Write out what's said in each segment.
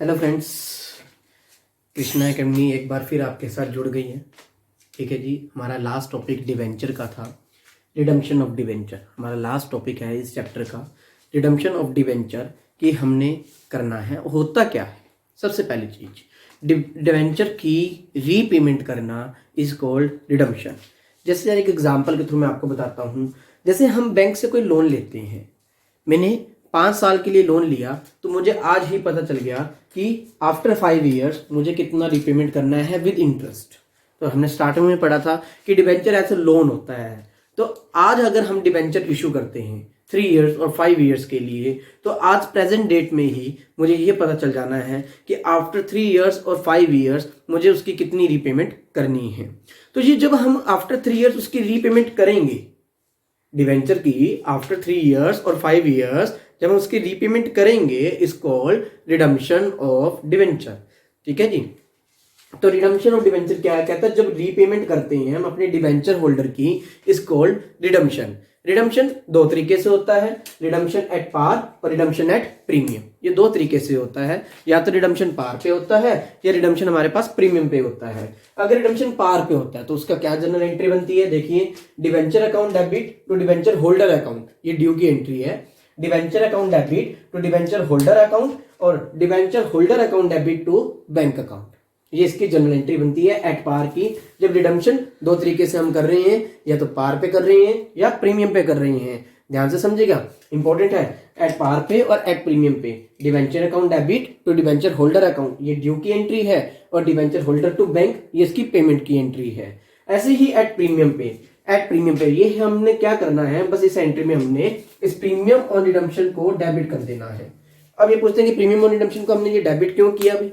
Hello friends, Krishna academy एक बार फिर आपके साथ जुड़ गई है। ठीक है जी, हमारा लास्ट टॉपिक डिवेंचर का था, रिडम्पशन ऑफ डिवेंचर। हमारा लास्ट टॉपिक है इस चैप्टर का, रिडम्पशन ऑफ डिवेंचर कि हमने करना है। होता क्या है? सबसे पहली चीज, डिवेंचर की रीपेमेंट करना इज कॉल्ड रिडम्पशन। जैसे यार एक एग्जांपल के थ्रू मैं आपको बताता हूँ। जैसे हम बैंक से कोई लोन लेते हैं, मैंने 5 साल के लिए लोन लिया, तो मुझे आज ही पता चल गया कि आफ्टर 5 ईयर्स मुझे कितना रीपेमेंट करना है विद इंटरेस्ट। तो हमने स्टार्टिंग में पढ़ा था कि डिबेंचर ऐसे लोन होता है। तो आज अगर हम डिबेंचर इशू करते हैं 3 ईयर्स और 5 ईयर्स के लिए, तो आज प्रेजेंट डेट में ही मुझे ये पता चल जाना है कि आफ्टर 3 ईयर्स और 5 ईयर्स मुझे उसकी कितनी रीपेमेंट करनी है। तो ये जब हम आफ्टर 3 ईयर्स उसकी रीपेमेंट करेंगे डिवेंचर की, आफ्टर 3 ईयर्स और 5 ईयर्स जब हम उसकी रीपेमेंट करेंगे is called redemption of debenture. ठीक है जी। तो रिडम्पशन ऑफ डिवेंचर क्या है? कहता है जब रीपेमेंट करते हैं हम अपने डिवेंचर होल्डर की इज कॉल्ड रिडम्पशन। रिडम्पशन 2 तरीके से होता है, रिडम्पशन एट पार और रिडम्पशन एट प्रीमियम। ये 2 तरीके से होता है, या तो रिडम्पशन पार पे होता है या रिडम्पशन हमारे पास प्रीमियम पे होता है। अगर रिडम्पशन पार पे होता है तो उसका क्या जनरल एंट्री बनती है? देखिए, debenture account debit to debenture holder account, ये ड्यू की एंट्री है। Debenture account debit to debenture holder account और debenture holder account debit to bank account, ये इसकी जनरल एंट्री बनती है एट पार की। जब रिडम्पशन 2 तरीके से हम कर रहे हैं, या तो पार पे कर रहे हैं या प्रीमियम पे कर रहे हैं। ध्यान से समझिएगा, इंपॉर्टेंट है। एट पार पे और एट प्रीमियम पे debenture account debit to debenture holder account, ये ड्यू की एंट्री है, और डिवेंचर होल्डर टू बैंक, ये इसकी पेमेंट की एंट्री है। ऐसे ही एट प्रीमियम पे ये हमने क्या करना है, बस इस एंट्री में हमने इस प्रीमियम ऑन रिडम्पशन को डेबिट कर देना है। अब ये पूछते हैं कि प्रीमियम ऑन रिडम्पशन को हमने ये डेबिट क्यों किया? भाई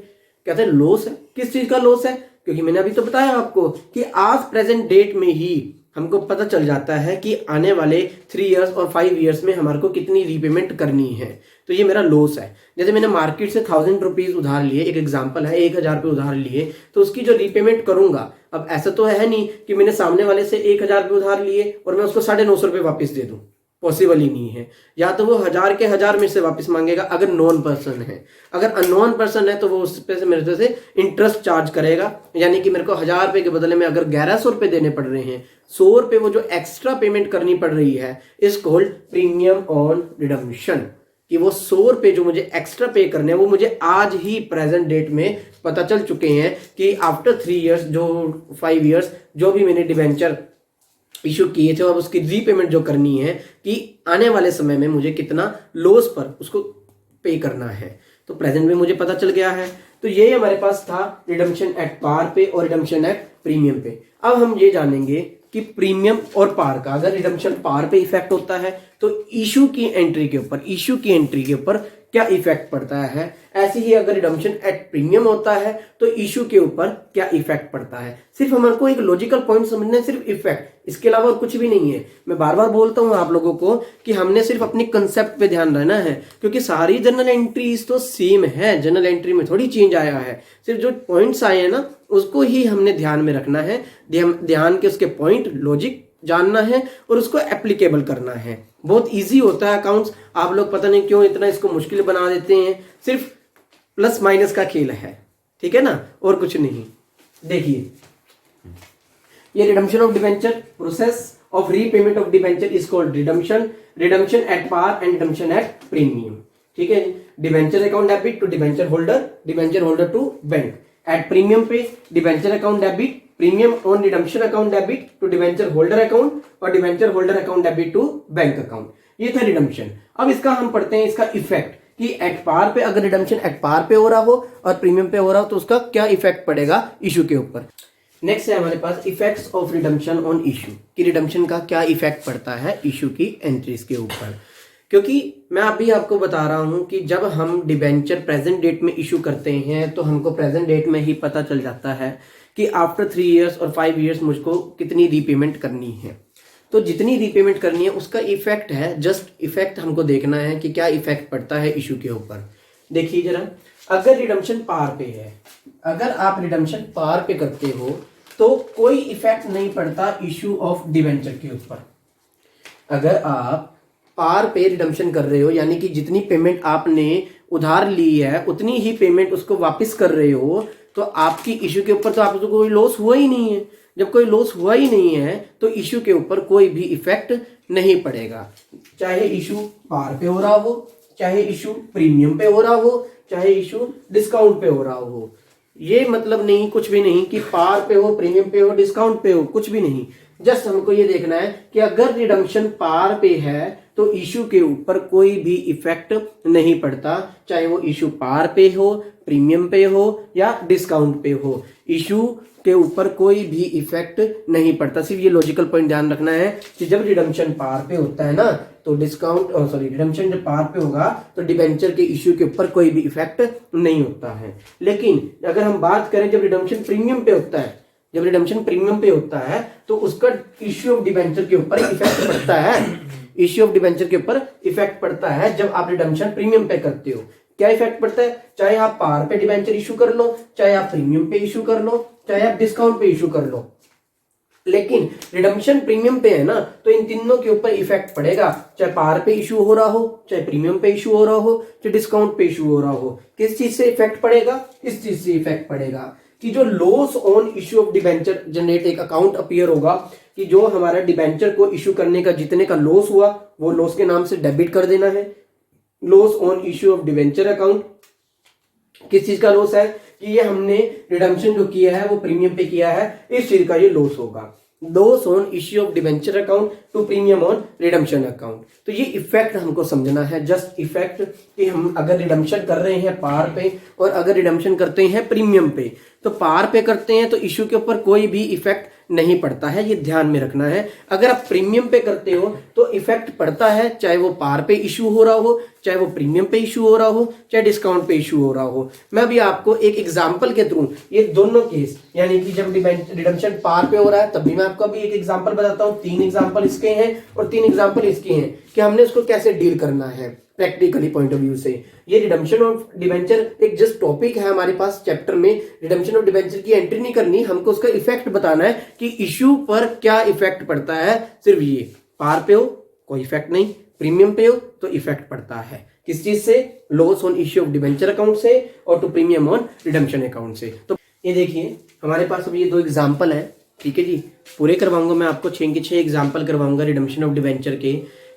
कहते हैं लॉस है। किस चीज का लॉस है? क्योंकि मैंने अभी तो बताया आपको कि आज प्रेजेंट डेट में ही हमको पता चल जाता है कि आने वाले 3 ईयर्स और 5 ईयर्स में हमारे को कितनी रीपेमेंट करनी है। तो ये मेरा लॉस है। जैसे मैंने मार्केट से 1000 रुपीज उधार लिए, एक एग्जांपल है, 1000 रुपये उधार लिए, तो उसकी जो रीपेमेंट करूंगा, अब ऐसा तो है नहीं कि मैंने सामने वाले से 1000 रुपये उधार लिए और मैं उसको 950 रुपये वापस दे दूं। पॉसिबल ही नहीं है। या तो वो 1000 के 1000 में से वापस मांगेगा अगर नॉन पर्सन है। अगर अननोन पर्सन है तो वो उस पे से मेरे से इंटरेस्ट चार्ज करेगा, यानी कि मेरे को 1000 रुपये के बदले में अगर 1100 रुपये देने पड़ रहे हैं, 100 रुपये वो जो एक्स्ट्रा पेमेंट करनी पड़ रही है is called premium on redemption. कि वो 100 रुपये जो मुझे एक्स्ट्रा पे करने हैं वो मुझे आज ही प्रेजेंट डेट में पता चल चुके हैं कि आफ्टर 3 ईयर्स जो 5 ईयर्स जो भी मैंने डिवेंचर इशू किए थे, अब उसकी रीपेमेंट जो करनी है कि आने वाले समय में मुझे कितना लॉस पर उसको पे करना है। तो प्रेजेंट में मुझे पता चल गया है। तो ये हमारे पास था रिडम्पशन एट पार पे और रिडम्पशन एट प्रीमियम पे। अब हम ये जानेंगे कि प्रीमियम और पार का, अगर रिडम्पशन पार पे इफेक्ट होता है तो इशू की एंट्री के ऊपर क्या इफेक्ट पड़ता है। ऐसे ही अगर रिडम्पशन एट प्रीमियम होता है तो इशू के ऊपर क्या इफेक्ट पड़ता है। सिर्फ हमारे को एक लॉजिकल पॉइंट समझना है, सिर्फ इफेक्ट, इसके अलावा और कुछ भी नहीं है। मैं बार बार बोलता हूं आप लोगों को कि हमने सिर्फ अपनी कंसेप्ट पे ध्यान रहना है, क्योंकि सारी जनरल एंट्रीज तो सेम है, जनरल एंट्री में थोड़ी चेंज आया है। सिर्फ जो पॉइंट्स आए हैं ना उसको ही हमने ध्यान में रखना है, ध्यान के उसके पॉइंट, लॉजिक जानना है और उसको एप्लीकेबल करना है। बहुत इजी होता है अकाउंट्स, आप लोग पता नहीं क्यों इतना इसको मुश्किल बना देते हैं। सिर्फ प्लस माइनस का खेल है, ठीक है ना, और कुछ नहीं। देखिए, ये redemption of debenture, process of repayment of debenture is called redemption at par and redemption at premium. ठीक है, debenture account debit to debenture holder to bank. At premium पे debenture account debit, premium on redemption account debit to debenture holder account और debenture holder account debit to bank account. ये था redemption. अब इसका हम पढ़ते हैं इसका इफेक्ट कि एट पार पे, अगर रिडम्पशन एट पार पे हो रहा हो और प्रीमियम पे हो रहा हो तो उसका क्या इफेक्ट पड़ेगा इशू के ऊपर। नेक्स्ट है हमारे पास effects of redemption on issue, कि रिडम्पशन का क्या इफेक्ट पड़ता है इशू की एंट्रीज के ऊपर। क्योंकि मैं अभी आपको बता रहा हूं कि जब हम डिबेंचर प्रेजेंट डेट में इशू करते हैं तो हमको प्रेजेंट डेट में ही पता चल जाता है कि आफ्टर 3 ईयर्स और 5 ईयर्स मुझको कितनी रीपेमेंट करनी है। तो जितनी रीपेमेंट करनी है उसका इफेक्ट है, जस्ट इफेक्ट हमको देखना है कि क्या इफेक्ट पड़ता है इशू के ऊपर। देखिए जरा, अगर रिडम्पशन पार पे है, अगर आप रिडम्पशन पार पे करते हो तो कोई इफेक्ट नहीं पड़ता इशू ऑफ डिवेंचर के ऊपर। अगर आप पार पे रिडम्पशन कर रहे हो, यानी कि जितनी पेमेंट आपने उधार ली है उतनी ही पेमेंट उसको वापस कर रहे हो, तो आपकी इशू के ऊपर तो आपको कोई लॉस हुआ ही नहीं है। जब कोई लॉस हुआ ही नहीं है तो इशू के ऊपर कोई भी इफेक्ट नहीं पड़ेगा, चाहे इशू पार पे हो रहा हो, चाहे इशू प्रीमियम पे हो रहा हो, चाहे इशू डिस्काउंट पे हो रहा हो। ये मतलब नहीं, कुछ भी नहीं कि पार पे हो, प्रीमियम पे हो, डिस्काउंट पे हो, कुछ भी नहीं। जस्ट हमको ये देखना है कि अगर रिडम्पशन पार पे है तो इशू के ऊपर कोई भी इफेक्ट नहीं पड़ता, चाहे वो इशू पार पे हो, प्रीमियम पे हो या डिस्काउंट पे हो, इशू के ऊपर कोई भी इफेक्ट नहीं पड़ता। सिर्फ ये लॉजिकल पॉइंट ध्यान रखना है कि जब रिडम्पशन पार पे होता है ना तो रिडम्पशन जब पार पे होगा तो डिबेंचर के इश्यू के ऊपर कोई भी इफेक्ट नहीं होता है। लेकिन अगर हम बात करें जब रिडम्पशन प्रीमियम पे होता है, जब रिडम्पशन प्रीमियम पे होता है तो उसका इश्यू ऑफ डिबेंचर के ऊपर इफेक्ट पड़ता है, इश्यू ऑफ डिबेंचर के ऊपर इफेक्ट पड़ता है जब आप रिडम्पशन प्रीमियम पे करते हो। क्या इफेक्ट पड़ता है? चाहे आप पार पे डिबेंचर इशू कर लो, चाहे आप प्रीमियम पे इशू कर लो, चाहे आप डिस्काउंट पे इशू कर लो, लेकिन रिडम्पशन प्रीमियम पे है ना तो इन तीनों के ऊपर इफेक्ट पड़ेगा, चाहे पार पे इशू हो रहा हो, चाहे प्रीमियम पे इशू हो रहा हो, चाहे डिस्काउंट पे इशू हो रहा हो। किस चीज से इफेक्ट पड़ेगा? इस चीज से इफेक्ट पड़ेगा कि जो loss on issue of debenture generate एक अकाउंट अपीयर होगा कि जो हमारा डिबेंचर को इशू करने का जितने का लॉस हुआ वो लॉस के नाम से डेबिट कर देना है। Loss on issue of debenture account किस चीज का लॉस है कि ये हमने रिडम्पशन जो किया है वो प्रीमियम पे किया है, इस चीज का ये लॉस होगा। Loss on issue of debenture account to premium on redemption account. तो ये इफेक्ट हमको समझना है, जस्ट इफेक्ट कि हम अगर रिडम्पशन कर रहे हैं पार पे और अगर रिडम्पशन करते हैं प्रीमियम पे, तो पार पे करते हैं तो इशू के ऊपर कोई भी इफेक्ट नहीं पड़ता है, ये ध्यान में रखना है। अगर आप प्रीमियम पे करते हो तो इफेक्ट पड़ता है, चाहे वो पार पे इशू हो रहा हो, चाहे वो प्रीमियम पे इशू हो रहा हो, चाहे डिस्काउंट पे इशू हो रहा हो। मैं अभी आपको एक एग्जांपल के थ्रू ये दोनों केस, यानी कि जब रिडम्पशन पार पे हो रहा है तब भी मैं आपको अभी एक एग्जांपल बताता हूँ, 3 एग्जांपल इसके हैं और 3 एग्जांपल इसके हैं कि हमने उसको कैसे डील करना है प्रैक्टिकली पॉइंट ऑफ व्यू से। ये रिडम्पशन ऑफ डिबेंचर एक जस्ट टॉपिक है हमारे पास चैप्टर में, रिडम्पशन ऑफ डिबेंचर की एंट्री नहीं करनी, हमको उसका इफेक्ट बताना है कि इशू पर क्या इफेक्ट पड़ता है। सिर्फ ये पार पे हो कोई इफेक्ट नहीं, प्रीमियम पे हो तो इफेक्ट पड़ता है। किस चीज से? Loss on issue of debenture account से और to premium on redemption account से। तो ये देखिए हमारे पास अभी ये 2 एग्जाम्पल है, ठीक है जी, पूरे करवाऊंगा मैं आपको 6 के 6 एग्जाम्पल करवाऊंगा रिडम्पशन ऑफ डिबेंचर के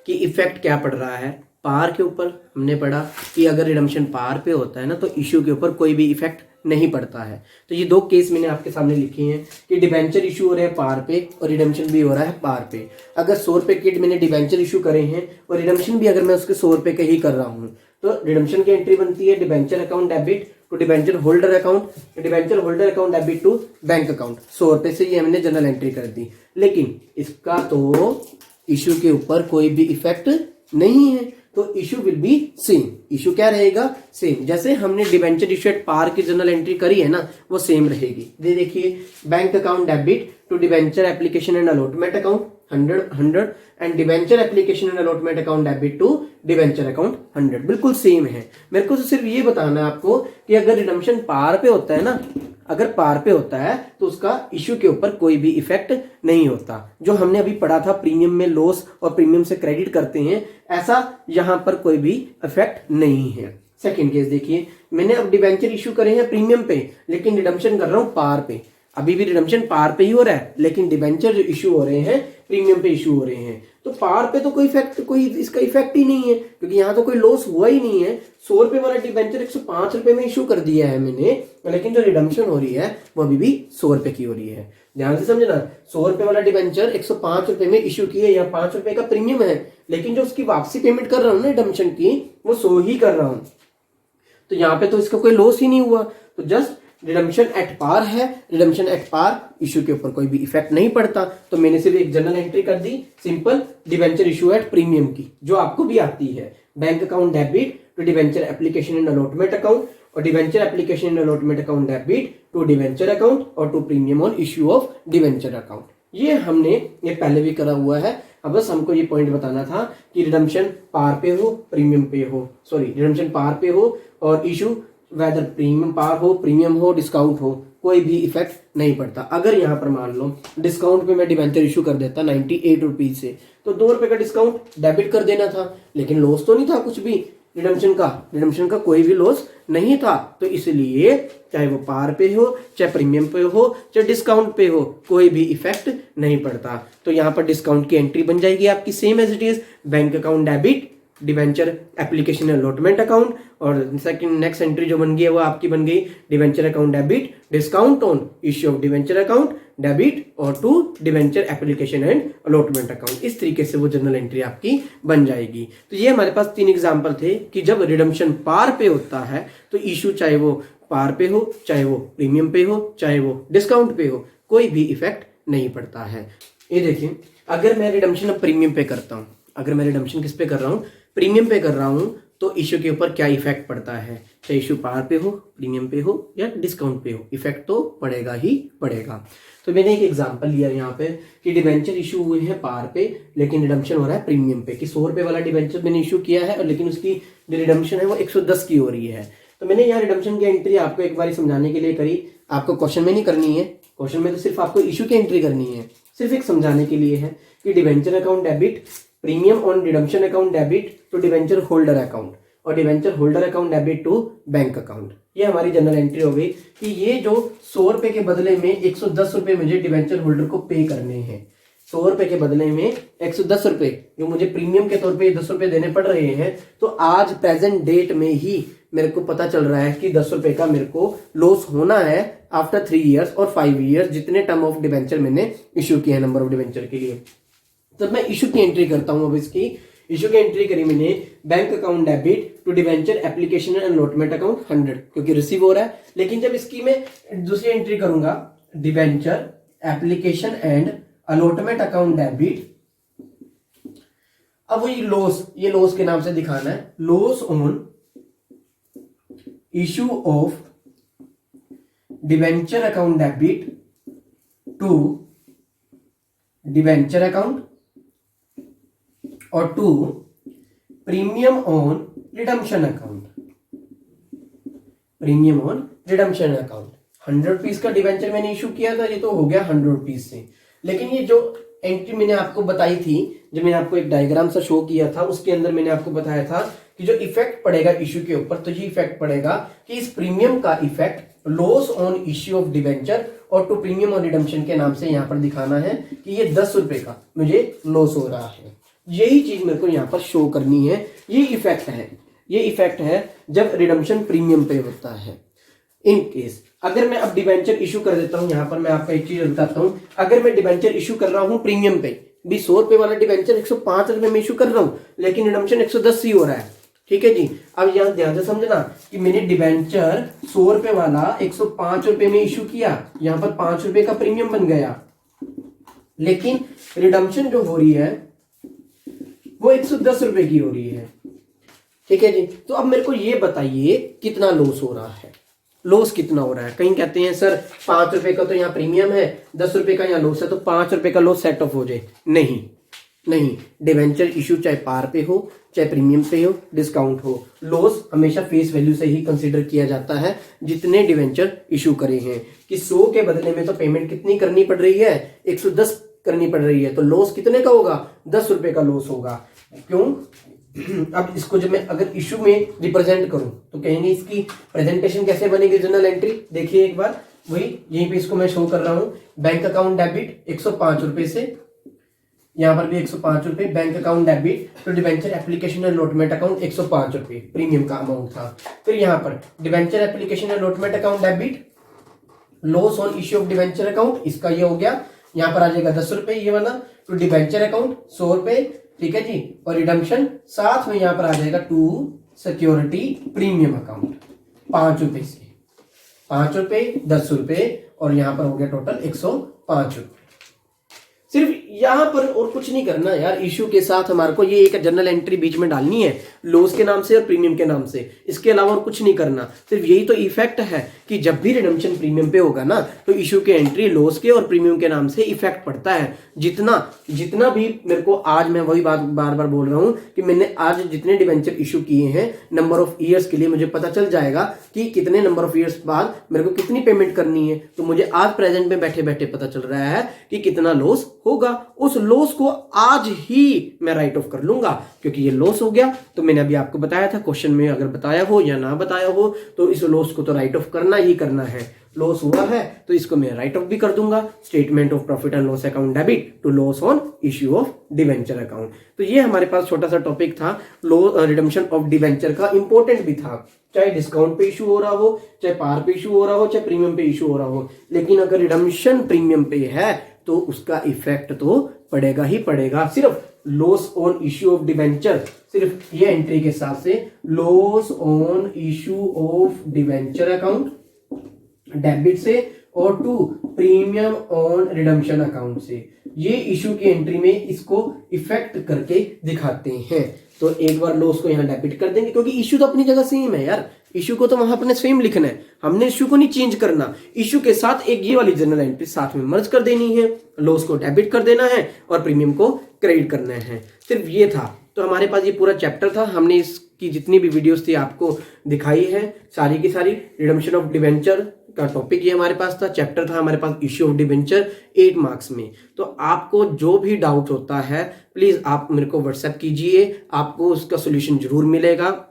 कि इफेक्ट क्या पड़ रहा है। पार के ऊपर हमने पढ़ा कि अगर रिडम्पशन पार पे होता है ना तो इशू के ऊपर कोई भी इफेक्ट नहीं पड़ता है। तो ये 2 केस मैंने आपके सामने लिखे हैं कि डिबेंचर इशू हो रहे हैं पार पे और रिडम्पशन भी हो रहा है पार पे। अगर 100 रुपए के मैंने डिबेंचर इशू करे हैं और रिडम्पशन भी अगर मैं उसके 100 रुपए के ही कर रहा हूँ तो रिडम्पशन की एंट्री बनती है debenture account debit to debenture holder account, debenture holder account debit to bank account. 100 रुपए से ये हमने जनरल एंट्री कर दी, लेकिन इसका तो इशू के ऊपर कोई भी इफेक्ट नहीं है तो issue will be same. Issue क्या रहेगा? सेम। जैसे हमने डिबेंचर इशू एट पार की जनरल एंट्री करी है ना वो सेम रहेगी। ये देखिए bank account debit to debenture application and allotment account 100 and debenture application and allotment account debit to debenture account 100, बिल्कुल सेम है। मेरे को तो सिर्फ ये बताना है आपको कि अगर रिडम्पशन पार पे होता है ना, अगर पार पे होता है तो उसका इशू के ऊपर कोई भी इफेक्ट नहीं होता। जो हमने अभी पढ़ा था प्रीमियम में लॉस और प्रीमियम से क्रेडिट करते हैं, ऐसा यहां पर कोई भी इफेक्ट नहीं है। सेकंड केस देखिए, मैंने अब डिबेंचर इशू करे हैं प्रीमियम पे लेकिन रिडम्पशन कर रहा हूं पार पे। अभी भी रिडम्पशन पार पे ही हो रहा है लेकिन डिबेंचर जो इशू हो रहे हैं प्रीमियम पे इशू हो रहे हैं, तो पार पे तो कोई इसका इफेक्ट ही नहीं है क्योंकि यहाँ तो कोई लॉस हुआ ही नहीं है। 100 रुपए वाला डिबेंचर 105 रुपए में इशू कर दिया है मैंने, लेकिन जो रिडम्पशन हो रही है वो अभी भी 100 रुपए की हो रही है। ध्यान से समझना, 100 रुपए वाला डिबेंचर 105 रुपए में इशू किए या 5 रुपए का प्रीमियम है, लेकिन जो उसकी वापसी पेमेंट कर रहा हूँ ना रिडम्पशन की वो 100 ही कर रहा हूँ, तो यहाँ पे तो इसका कोई लॉस ही नहीं हुआ। तो जस्ट रिडम्पशन एट पार है, रिडम्पशन एट पार, इशू के ऊपर कोई भी इफेक्ट नहीं पड़ता। तो मैंने सिर्फ एक जनरल एंट्री कर दी simple debenture issue at premium की, जो आपको भी आती है, bank account debit to debenture application and allotment account और debenture application and allotment account debit to debenture account और to premium on issue of debenture account. ये हमने ये पहले भी करा हुआ है। अब बस हमको ये पॉइंट बताना था कि रिडम्पशन पार पे हो प्रीमियम पे हो, सॉरी रिडम्पशन पार पे हो और इशू वेदर प्रीमियम पार हो प्रीमियम हो डिस्काउंट हो, कोई भी इफेक्ट नहीं पड़ता। अगर यहाँ पर मान लो डिस्काउंट पे मैं डिवेंचर इशू कर देता 98 रुपीज से, तो 2 रुपए का डिस्काउंट डेबिट कर देना था, लेकिन लॉस तो नहीं था कुछ भी रिडम्पशन का कोई भी लॉस नहीं था। तो इसलिए चाहे वो पार पे हो, चाहे प्रीमियम पे हो, चाहे डिस्काउंट पे हो, कोई भी इफेक्ट नहीं पड़ता। तो यहाँ पर डिस्काउंट की एंट्री बन जाएगी आपकी same as it is, bank account debit, debenture application allotment account, और सेकंड नेक्स्ट एंट्री जो बन गई है वो आपकी बन गई debenture account debit, discount on issue of debenture account debit और to debenture application and allotment account. इस तरीके से वो जनरल एंट्री आपकी बन जाएगी। तो ये हमारे पास 3 एग्जांपल थे कि जब रिडम्पशन पार पे होता है तो इशू चाहे वो पार पे हो, चाहे वो प्रीमियम पे हो, चाहे वो डिस्काउंट पे हो, कोई भी इफेक्ट नहीं पड़ता है। ये देखिए, अगर मैं रिडम्पशन अब प्रीमियम पे करता हूँ, अगर मैं रिडम्पशन किस पे कर रहा हूँ, प्रीमियम पे कर रहा हूँ, तो इशू के ऊपर क्या इफेक्ट पड़ता है, चाहे इशू पार पे हो, प्रीमियम पे हो या डिस्काउंट पे हो, इफेक्ट तो पड़ेगा ही पड़ेगा। तो मैंने एक एग्जांपल लिया यहाँ पे कि डिवेंचर इशू हुए हैं पार पे, लेकिन रिडम्पशन हो रहा है प्रीमियम पे, कि 100 रुपए वाला डिवेंचर मैंने इशू किया है और लेकिन उसकी जो रिडम्पशन है वो 110 की हो रही है। तो मैंने यहाँ रिडम्पशन की एंट्री आपको एक बार समझाने के लिए करी, आपको क्वेश्चन में नहीं करनी है, क्वेश्चन में तो सिर्फ आपको इशू की एंट्री करनी है, सिर्फ एक समझाने के लिए है कि debenture account debit, premium on redemption account debit to debenture holder account और debenture holder account debit to bank account. ये हमारी जनरल एंट्री हो गई कि ये जो 100 रुपए के बदले में 110 रुपए मुझे डिवेंचर होल्डर को पे करने हैं, 100 रुपए के बदले में 110 रुपए जो मुझे प्रीमियम के तौर पे 10 रुपए देने पड़ रहे हैं, तो आज प्रेजेंट डेट में ही मेरे को पता चल रहा है कि 10 रुपए का मेरे को लॉस होना है आफ्टर 3 ईयर्स और 5 ईयर्स, जितने टर्म ऑफ डिवेंचर मैंने इशू किए हैं नंबर ऑफ डिवेंचर के लिए। तब मैं इशू की एंट्री करता हूं। अब इसकी इशू की एंट्री करी मैंने, bank account debit to debenture application and allotment account 100, क्योंकि रिसीव हो रहा है। लेकिन जब इसकी मैं दूसरी एंट्री करूंगा, debenture application and allotment account debit, अब वही लॉस, ये लॉस के नाम से दिखाना है, loss on issue of debenture account debit to debenture account और to premium on redemption account, premium on redemption account. 100 rupees का डिवेंचर मैंने इशू किया था, ये तो हो गया 100 रुपीज से। लेकिन ये जो एंट्री मैंने आपको बताई थी, जब मैंने आपको एक डायग्राम सा शो किया था, उसके अंदर मैंने आपको बताया था कि जो इफेक्ट पड़ेगा इशू के ऊपर, तो ये इफेक्ट पड़ेगा कि इस प्रीमियम का effect loss on issue of debenture और टू प्रीमियम ऑन रिडम्पशन के नाम से यहां पर दिखाना है कि ये 10 रुपए का मुझे लॉस हो रहा है। यही चीज मेरे को यहाँ पर शो करनी है। ये इफेक्ट है, ये इफेक्ट है जब रिडम्पशन प्रीमियम पे होता है। इन केस अगर मैं अब डिवेंचर इशू कर देता हूं, यहां पर मैं आपको एक चीज बताता हूं, अगर मैं डिवेंचर इशू कर रहा हूं प्रीमियम पे भी, 100 रुपए वाला डिवेंचर 105 रुपए में इशू कर रहा हूं, लेकिन रिडम्पशन 110 ही हो रहा है, ठीक है जी। अब यहां ध्यान से समझना कि मैंने डिवेंचर 100 रुपए वाला 105 रुपए में इशू किया, यहां पर 5 रुपए का प्रीमियम बन गया, लेकिन रिडम्पशन जो हो रही है वो 110 रुपए की हो रही है, ठीक है जी। तो अब मेरे को ये बताइए कितना लॉस हो रहा है, लॉस कितना हो रहा है। कहीं कहते हैं सर 5 रुपए का तो यहाँ प्रीमियम है, 10 रुपए का यहाँ लॉस है, तो 5 रुपए का लॉस सेट ऑफ हो जाए। नहीं नहीं, डिवेंचर इशू चाहे पार पे हो, चाहे प्रीमियम पे हो, डिस्काउंट हो, लॉस हमेशा फेस वैल्यू से ही कंसीडर किया जाता है जितने डिवेंचर इशू करे हैं। कि 100 के बदले में तो पेमेंट कितनी करनी पड़ रही है, 110 करनी पड़ रही है, तो लॉस कितने का होगा, 10 रुपए का लॉस होगा। क्यों? अब इसको जब मैं अगर इशू में रिप्रेजेंट करूं तो कहेंगे इसकी प्रेजेंटेशन कैसे बनेगी जनरल एंट्री। देखिए एक बार, वही यहीं पे इसको मैं शो कर रहा हूं, बैंक अकाउंट डेबिट 105 रुपए से, यहां पर भी 105 रुपए, बैंक अकाउंट डेबिट तो डिवेंचर एप्लीकेशन अलॉटमेंट अकाउंट 105 रुपए प्रीमियम का अमाउंट था। फिर यहां पर debenture application allotment account debit, loss on issue of debenture account, इसका ये हो गया, यहां पर आ जाएगा 10 रुपए ये वाला, टू डिवेंचर अकाउंट 100 रुपए, ठीक है जी। और रिडम्पशन साथ में यहां पर आ जाएगा टू सिक्योरिटी प्रीमियम अकाउंट 5 रुपए से, 5 रुपए 10 रुपए और यहां पर हो गया टोटल 105 रुपए। सिर्फ यहाँ पर और कुछ नहीं करना यार, इशू के साथ हमारे को ये एक जनरल एंट्री बीच में डालनी है लॉस के नाम से और प्रीमियम के नाम से, इसके अलावा और कुछ नहीं करना। सिर्फ यही तो इफेक्ट है कि जब भी रिडम्पशन प्रीमियम पे होगा ना तो इशू के एंट्री लॉस के और प्रीमियम के नाम से इफेक्ट पड़ता है। जितना भी मेरे को आज, मैं वही बात बार बार बोल रहा हूँ कि मैंने आज जितने डिवेंचर इशू किए हैं नंबर ऑफ ईयर्स के लिए, मुझे पता चल जाएगा कि कितने नंबर ऑफ ईयर्स बाद मेरे को कितनी पेमेंट करनी है। तो मुझे आज प्रेजेंट में बैठे बैठे पता चल रहा है कि कितना लॉस होगा। उस लॉस को आज ही मैं राइट ऑफ कर लूंगा, क्योंकि ये लॉस हो गया। तो मैंने अभी आपको बताया था, क्वेश्चन में अगर बताया हो या ना बताया हो, तो इस लॉस को तो राइट ऑफ करना ही करना है। लॉस हुआ है तो इसको मैं राइट ऑफ भी कर दूंगा। Statement of profit and loss account debit to loss on issue of debenture account. तो ये हमारे पास छोटा सा टॉपिक था, रिडम्पशन ऑफ डिवेंचर का। इंपॉर्टेंट भी था, चाहे डिस्काउंट पे इशू हो रहा हो, चाहे पार पे इशू हो रहा हो, चाहे प्रीमियम पे इशू हो रहा हो, लेकिन अगर रिडम्पशन प्रीमियम पे है तो उसका इफेक्ट तो पड़ेगा ही पड़ेगा। सिर्फ loss on issue of debenture, सिर्फ ये एंट्री के हिसाब से loss on issue of debenture account debit से और to premium on redemption account से, ये इशू की एंट्री में इसको इफेक्ट करके दिखाते हैं। तो एक बार लॉस को यहाँ डेबिट कर देंगे, क्योंकि इशू तो अपनी जगह सेम है यार, इशू को तो वहां अपने सेम लिखना है, हमने इशू को नहीं चेंज करना। इशू के साथ एक ये वाली जनरल एंट्री साथ में मर्ज कर देनी है, लॉस को डेबिट कर देना है और प्रीमियम को क्रेडिट करना है। सिर्फ ये था। तो हमारे पास ये पूरा चैप्टर था, हमने इसकी जितनी भी वीडियोस थी आपको दिखाई है सारी की सारी। रिडम्पशन ऑफ डिवेंचर का टॉपिक ये हमारे पास था, चैप्टर था हमारे पास इश्यू ऑफ डिवेंचर 8 मार्क्स में। तो आपको जो भी डाउट होता है प्लीज आप मेरे को व्हाट्सएप कीजिए, आपको उसका सोल्यूशन जरूर मिलेगा।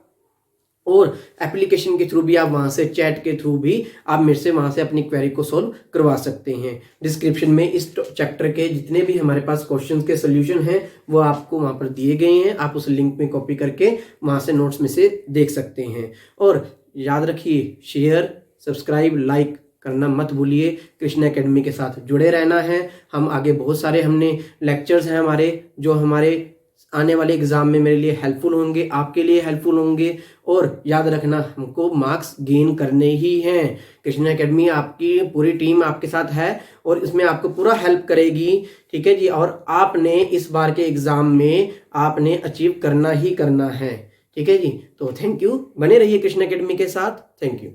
और एप्लीकेशन के थ्रू भी आप वहां से, चैट के थ्रू भी आप मेरे से वहां से अपनी क्वेरी को सॉल्व करवा सकते हैं। डिस्क्रिप्शन में इस चैप्टर के जितने भी हमारे पास क्वेश्चंस के सोल्यूशन हैं वो आपको वहां पर दिए गए हैं, आप उस लिंक में कॉपी करके वहां से नोट्स में से देख सकते हैं। और याद रखिए, शेयर, सब्सक्राइब, लाइक करना मत भूलिए। कृष्णा एकेडमी के साथ जुड़े रहना है। हम आगे बहुत सारे हमने लेक्चर्स हैं हमारे, जो हमारे आने वाले एग्जाम में मेरे लिए हेल्पफुल होंगे, आपके लिए हेल्पफुल होंगे। और याद रखना, हमको मार्क्स गेन करने ही हैं। कृष्णा एकेडमी आपकी पूरी टीम आपके साथ है और इसमें आपको पूरा हेल्प करेगी, ठीक है जी। और आपने इस बार के एग्जाम में आपने अचीव करना ही करना है, ठीक है जी। तो थैंक यू, बने रहिए कृष्णा एकेडमी के साथ। Thank you.